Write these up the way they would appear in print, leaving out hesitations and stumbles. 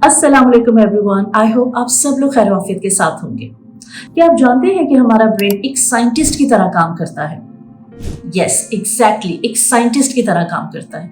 अस्सलाम वालेकुम everyone. I hope आप सब लोग खैर आफियत के साथ होंगे। क्या आप जानते हैं कि हमारा ब्रेन एक साइंटिस्ट की तरह काम करता है? यस, एग्जैक्टली, एक साइंटिस्ट की तरह काम करता है।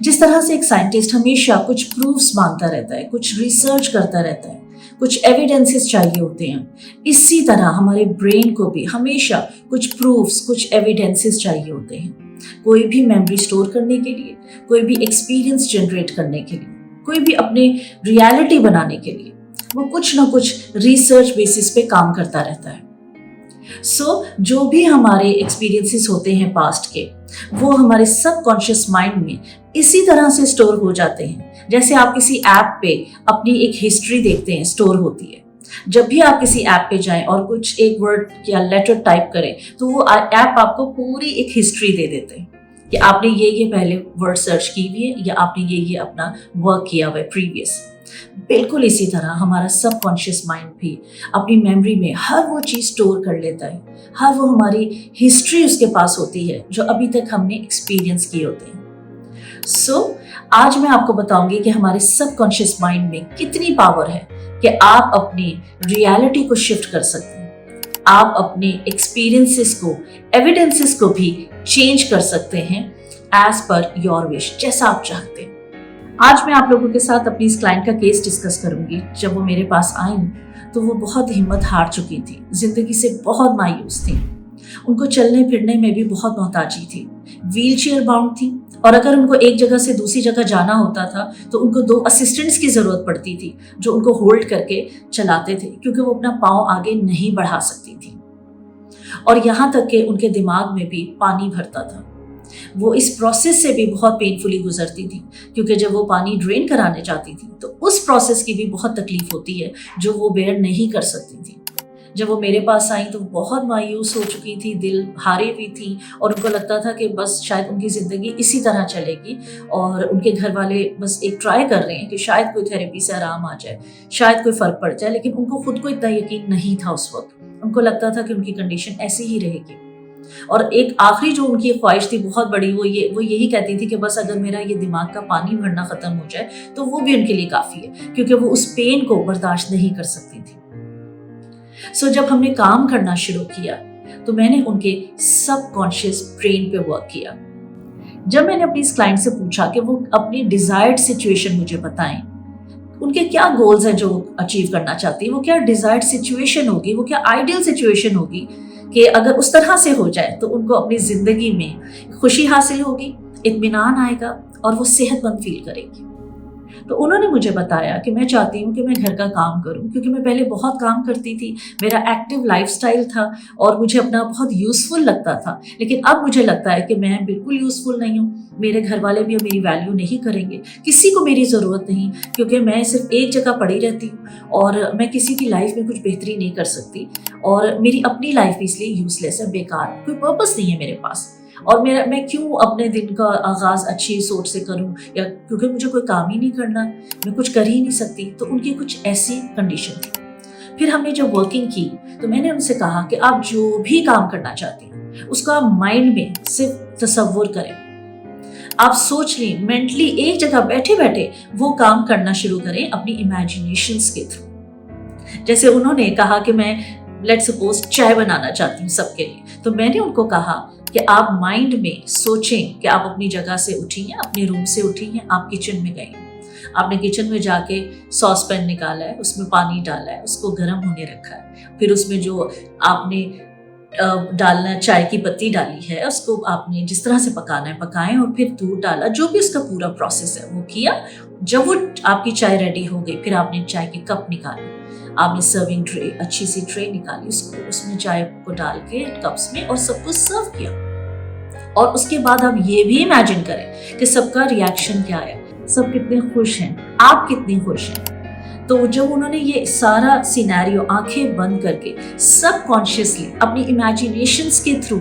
जिस तरह से एक साइंटिस्ट हमेशा कुछ प्रूफ्स मांगता रहता है, कुछ रिसर्च करता रहता है, कुछ एविडेंसेस चाहिए होते हैं, इसी तरह हमारे ब्रेन को भी हमेशा कुछ प्रूफ्स, कुछ एविडेंसेस चाहिए होते हैं। कोई भी मेमोरी स्टोर करने के लिए, कोई भी एक्सपीरियंस जनरेट करने के लिए, कोई भी अपने रियलिटी बनाने के लिए वो कुछ ना कुछ रिसर्च बेसिस पे काम करता रहता है। जो भी हमारे एक्सपीरियंसेस होते हैं पास्ट के, वो हमारे सबकॉन्शियस माइंड में इसी तरह से स्टोर हो जाते हैं। जैसे आप किसी ऐप पे अपनी एक हिस्ट्री देखते हैं, स्टोर होती है। जब भी आप किसी ऐप पे जाएं और कुछ एक वर्ड या लेटर टाइप करें तो वो ऐप आपको पूरी एक हिस्ट्री दे देते हैं कि आपने ये पहले वर्ड सर्च की हुई है या आपने ये अपना वर्क किया हुआ है प्रीवियस। बिल्कुल इसी तरह हमारा सबकॉन्शियस माइंड भी अपनी मेमोरी में हर वो चीज़ स्टोर कर लेता है, हर वो हमारी हिस्ट्री उसके पास होती है जो अभी तक हमने एक्सपीरियंस किए होते हैं। आज मैं आपको बताऊंगी कि हमारे सबकॉन्शियस माइंड में कितनी पावर है कि आप अपनी रियलिटी को शिफ्ट कर सकते हैं। आप अपने एक्सपीरियंसेस को, एविडेंसेस को भी चेंज कर सकते हैं एज पर योर विश, जैसा आप चाहते हैं। आज मैं आप लोगों के साथ अपनी इस क्लाइंट का केस डिस्कस करूंगी। जब वो मेरे पास आई तो वो बहुत हिम्मत हार चुकी थी, जिंदगी से बहुत मायूस थी। उनको चलने फिरने में भी बहुत मोहताजी थी, व्हील चेयर बाउंड थी, और अगर उनको एक जगह से दूसरी जगह जाना होता था तो उनको 2 असिस्टेंट्स की ज़रूरत पड़ती थी जो उनको होल्ड करके चलाते थे, क्योंकि वो अपना पाँव आगे नहीं बढ़ा सकती थी। और यहाँ तक कि उनके दिमाग में भी पानी भरता था। वो इस प्रोसेस से भी बहुत पेनफुली गुजरती थी, क्योंकि जब वो पानी ड्रेन कराने जाती थी तो उस प्रोसेस की भी बहुत तकलीफ होती है जो वो बेयर नहीं कर सकती थी। जब वो मेरे पास आई तो बहुत मायूस हो चुकी थी, दिल हारे भी थी, और उनको लगता था कि बस शायद उनकी ज़िंदगी इसी तरह चलेगी, और उनके घर वाले बस एक ट्राई कर रहे हैं कि शायद कोई थेरेपी से आराम आ जाए, शायद कोई फ़र्क पड़ जाए। लेकिन उनको खुद को इतना यकीन नहीं था उस वक्त। उनको लगता था कि उनकी कंडीशन ऐसी ही रहेगी। और एक आखिरी जो उनकी ख्वाहिश थी बहुत बड़ी, वो यही कहती थी कि बस अगर मेरा ये दिमाग का पानी भरना ख़त्म हो जाए तो वो भी उनके लिए काफ़ी है, क्योंकि वो उस पेन को बर्दाश्त नहीं कर सकती थी। जब हमने काम करना शुरू किया तो मैंने उनके सबकॉन्शियस ब्रेन पे वर्क किया। जब मैंने अपनी इस क्लाइंट से पूछा कि वो अपनी डिजायर्ड सिचुएशन मुझे बताएं, उनके क्या गोल्स हैं जो वो अचीव करना चाहती है, वो क्या डिजायर्ड सिचुएशन होगी, वो क्या आइडियल सिचुएशन होगी कि अगर उस तरह से हो जाए तो उनको अपनी जिंदगी में खुशी हासिल होगी, इत्मीनान आएगा और वो सेहतमंद फील करेगी। तो उन्होंने मुझे बताया कि मैं चाहती हूँ कि मैं घर का काम करूँ, क्योंकि मैं पहले बहुत काम करती थी, मेरा एक्टिव लाइफस्टाइल था और मुझे अपना बहुत यूज़फुल लगता था। लेकिन अब मुझे लगता है कि मैं बिल्कुल यूज़फुल नहीं हूँ, मेरे घर वाले भी मेरी वैल्यू नहीं करेंगे, किसी को मेरी ज़रूरत नहीं, क्योंकि मैं सिर्फ एक जगह पड़ी रहती हूँ और मैं किसी की लाइफ में कुछ बेहतरी नहीं कर सकती, और मेरी अपनी लाइफ भी इसलिए यूज़लेस है, बेकार, कोई पर्पस नहीं है मेरे पास। और मैं क्यों अपने दिन का आगाज़ अच्छी सोच से करूं, या क्योंकि मुझे कोई काम ही नहीं करना, मैं कुछ कर ही नहीं सकती। तो उनकी कुछ ऐसी कंडीशन थी। फिर हमने जब वर्किंग की तो मैंने उनसे कहा कि आप जो भी काम करना चाहती हैं उसका माइंड में सिर्फ तसव्वुर करें, आप सोच लें, मेंटली एक जगह बैठे बैठे वो काम करना शुरू करें अपनी इमेजिनेशंस के थ्रू। जैसे उन्होंने कहा कि मैं लेट्स सपोज चाय बनाना चाहती हूँ सबके लिए, तो मैंने उनको कहा कि आप माइंड में सोचें कि आप अपनी जगह से उठी हैं, अपने रूम से उठी हैं, आप किचन में गई हैं, आपने किचन में जाके सॉस पैन निकाला है, उसमें पानी डाला है, उसको गर्म होने रखा है, फिर उसमें जो आपने डालना चाय की पत्ती डाली है उसको आपने जिस तरह से पकाना है पकाएं, और फिर दूध डाला, जो भी उसका पूरा प्रोसेस है वो किया। जब वो आपकी चाय रेडी हो गई फिर आपने चाय के कप निकाले, आपने सर्विंग ट्रे, अच्छी सी ट्रे निकाली, उसमें चाय को डाल के कप्स में और सबको सर्व किया। और उसके बाद आप ये भी इमेजिन करें कि सबका रिएक्शन क्या है, सब कितने खुश हैं, आप कितनी खुश हैं। तो जब उन्होंने ये सारा सिनेरियो आंखें बंद करके सबकॉन्शियसली अपनी इमेजिनेशंस के थ्रू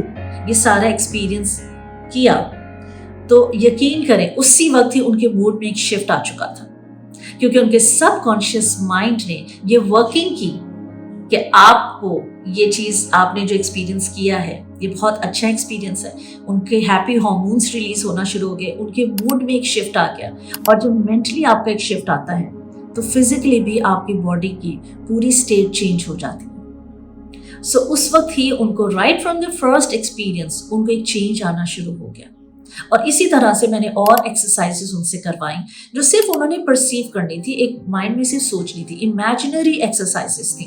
ये सारा एक्सपीरियंस किया, तो यकीन करें उसी वक्त ही उनके मूड में एक शिफ्ट आ चुका था, क्योंकि उनके सबकॉन्शियस माइंड ने ये वर्किंग की कि आपको ये चीज़, आपने जो एक्सपीरियंस किया है ये बहुत अच्छा एक्सपीरियंस है। उनके हैप्पी हार्मोन्स रिलीज होना शुरू हो गए, उनके मूड में एक शिफ्ट आ गया, और जब मेंटली आपका एक शिफ्ट आता है तो फिजिकली भी आपकी बॉडी की पूरी स्टेट चेंज हो जाती है। सो उस वक्त ही उनको right from the first experience उनको एक चेंज आना शुरू हो गया। और इसी तरह से मैंने और एक्सरसाइजेस उनसे करवाई जो सिर्फ उन्होंने परसीव करनी थी, एक माइंड में सिर्फ सोचनी थी। इमेजिनरी एक्सरसाइजेस थी,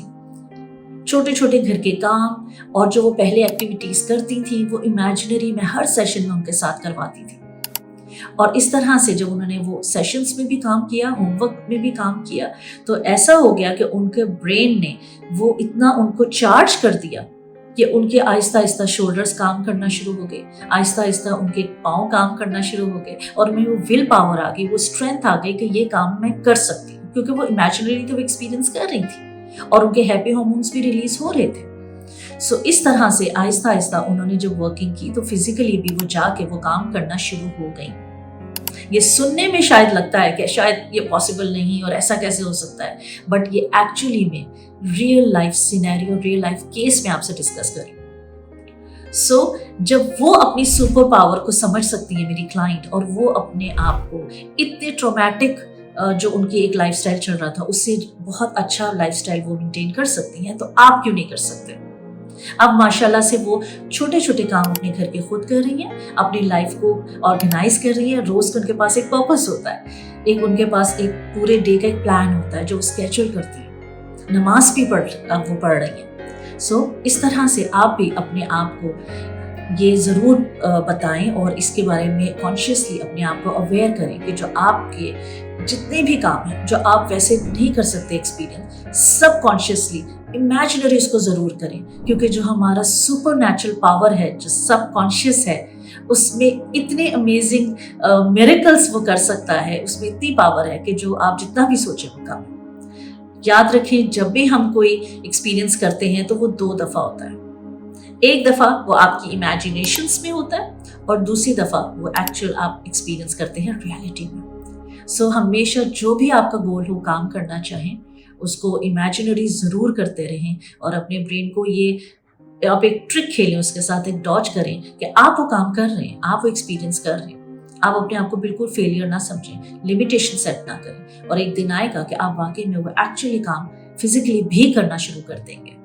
छोटे छोटे घर के काम, और जो वो पहले एक्टिविटीज करती थी वो इमेजिनरी मैं हर सेशन में उनके साथ करवाती थी। और इस तरह से जब उन्होंने वो सेशंस में भी काम किया, होमवर्क में भी काम किया, तो ऐसा हो गया कि उनके ब्रेन ने वो इतना उनको चार्ज कर दिया कि उनके आहिस्ता आहिस्ता शोल्डर्स काम करना शुरू हो गए, आहिस्ता आहिस्ता उनके पाँव काम करना शुरू हो गए, और उनमें वो विल पावर आ गई, वो स्ट्रेंथ आ गई कि ये काम मैं कर सकती हूँ, क्योंकि वो इमेजिनरी तो एक्सपीरियंस कर रही थी और उनके हैप्पी हार्मोन्स भी रिलीज हो रहे थे। सो इस तरह से आहिस्ता आहिस्ता उन्होंने जब वर्किंग की तो फिजिकली भी वो जाके वो काम करना शुरू हो गई। ये सुनने में शायद लगता है कि शायद ये पॉसिबल नहीं और ऐसा कैसे हो सकता है, बट ये एक्चुअली में real life scenario, real life case में आपसे डिस्कस करें। सो जब वो अपनी सुपर पावर को समझ सकती है मेरी क्लाइंट, और वो अपने आप को इतने ट्रॉमेटिक जो उनकी एक लाइफस्टाइल चल रहा था उससे बहुत अच्छा लाइफस्टाइल वो मेंटेन कर सकती हैं, तो आप क्यों नहीं कर सकते? अब माशाल्लाह से वो छोटे छोटे काम अपने घर के खुद कर रही हैं, अपनी लाइफ को ऑर्गेनाइज कर रही हैं। रोज उनके पास एक पर्पस होता है, एक उनके पास एक पूरे डे का एक प्लान होता है जो वो स्केड्यूल करती है। नमाज भी वो पढ़ रही है। सो इस तरह से आप भी अपने आप को ये ज़रूर बताएं और इसके बारे में कॉन्शियसली अपने आप को अवेयर करें कि जो आपके जितने भी काम हैं जो आप वैसे नहीं कर सकते एक्सपीरियंस, सब कॉन्शियसली इमेजिनरी उसको ज़रूर करें, क्योंकि जो हमारा सुपर नेचुरल पावर है, जो सब कॉन्शियस है, उसमें इतने अमेजिंग मिरेकल्स वो कर सकता है, उसमें इतनी पावर है कि जो आप जितना भी सोचें वो काम। याद रखें, जब भी हम कोई एक्सपीरियंस करते हैं तो वो 2 दफ़ा होता है। एक दफ़ा वो आपकी इमेजिनेशंस में होता है और दूसरी दफ़ा वो एक्चुअल आप एक्सपीरियंस करते हैं रियलिटी में। सो हमेशा जो भी आपका गोल हो, काम करना चाहें, उसको इमेजिनरी ज़रूर करते रहें और अपने ब्रेन को ये आप एक ट्रिक खेलें, उसके साथ एक डॉज करें कि आप वो काम कर रहे हैं, आप वो एक्सपीरियंस कर रहे हैं। आप अपने आप को बिल्कुल फेलियर ना समझें, लिमिटेशन सेट ना करें, और एक दिन आएगा कि आप वाकई में वो एक्चुअली काम फिजिकली भी करना शुरू कर देंगे।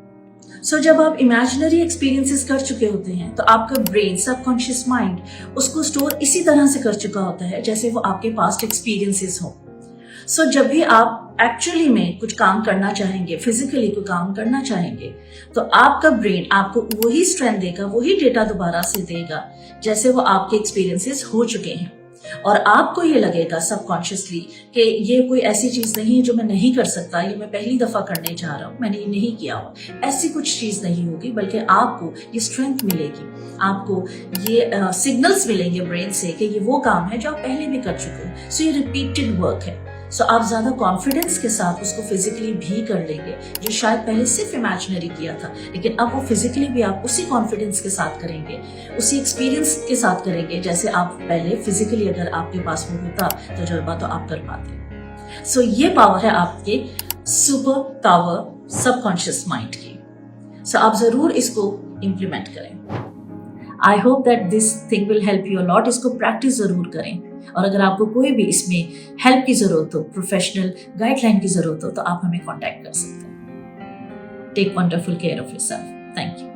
सो जब आप इमेजिनरी एक्सपीरियंसेस कर चुके होते हैं तो आपका ब्रेन, सबकॉन्शियस माइंड उसको स्टोर इसी तरह से कर चुका होता है जैसे वो आपके पास्ट एक्सपीरियंसेस हों। सो जब भी आप एक्चुअली में कुछ काम करना चाहेंगे, फिजिकली कोई काम करना चाहेंगे, तो आपका ब्रेन आपको वही स्ट्रेंथ देगा, वही डेटा दोबारा से देगा जैसे वो आपके एक्सपीरियंसेस हो चुके हैं। और आपको ये लगेगा सबकॉन्शियसली कि ये कोई ऐसी चीज नहीं है जो मैं नहीं कर सकता, ये मैं पहली दफा करने जा रहा हूँ, मैंने ये नहीं किया हो, ऐसी कुछ चीज नहीं होगी, बल्कि आपको ये स्ट्रेंथ मिलेगी, आपको ये सिग्नल्स मिलेंगे ब्रेन से कि ये वो काम है जो आप पहले भी कर चुके हो। सो ये रिपीटेड वर्क है। सो आप ज्यादा कॉन्फिडेंस के साथ उसको फिजिकली भी कर लेंगे, जो शायद पहले सिर्फ इमेजिनरी किया था, लेकिन अब वो फिजिकली भी आप उसी कॉन्फिडेंस के साथ करेंगे, उसी एक्सपीरियंस के साथ करेंगे जैसे आप पहले फिजिकली अगर आपके पास वो होता तजुर्बा तो आप कर पाते। सो ये पावर है आपके सुपर पावर सबकॉन्शियस माइंड की। सो आप जरूर इसको इम्प्लीमेंट करें। I hope that this thing will help you a lot. इसको प्रैक्टिस जरूर करें, और अगर आपको कोई भी इसमें हेल्प की जरूरत हो, प्रोफेशनल गाइडलाइन की जरूरत हो, तो आप हमें कांटेक्ट कर सकते हैं। Take wonderful care of yourself. Thank you.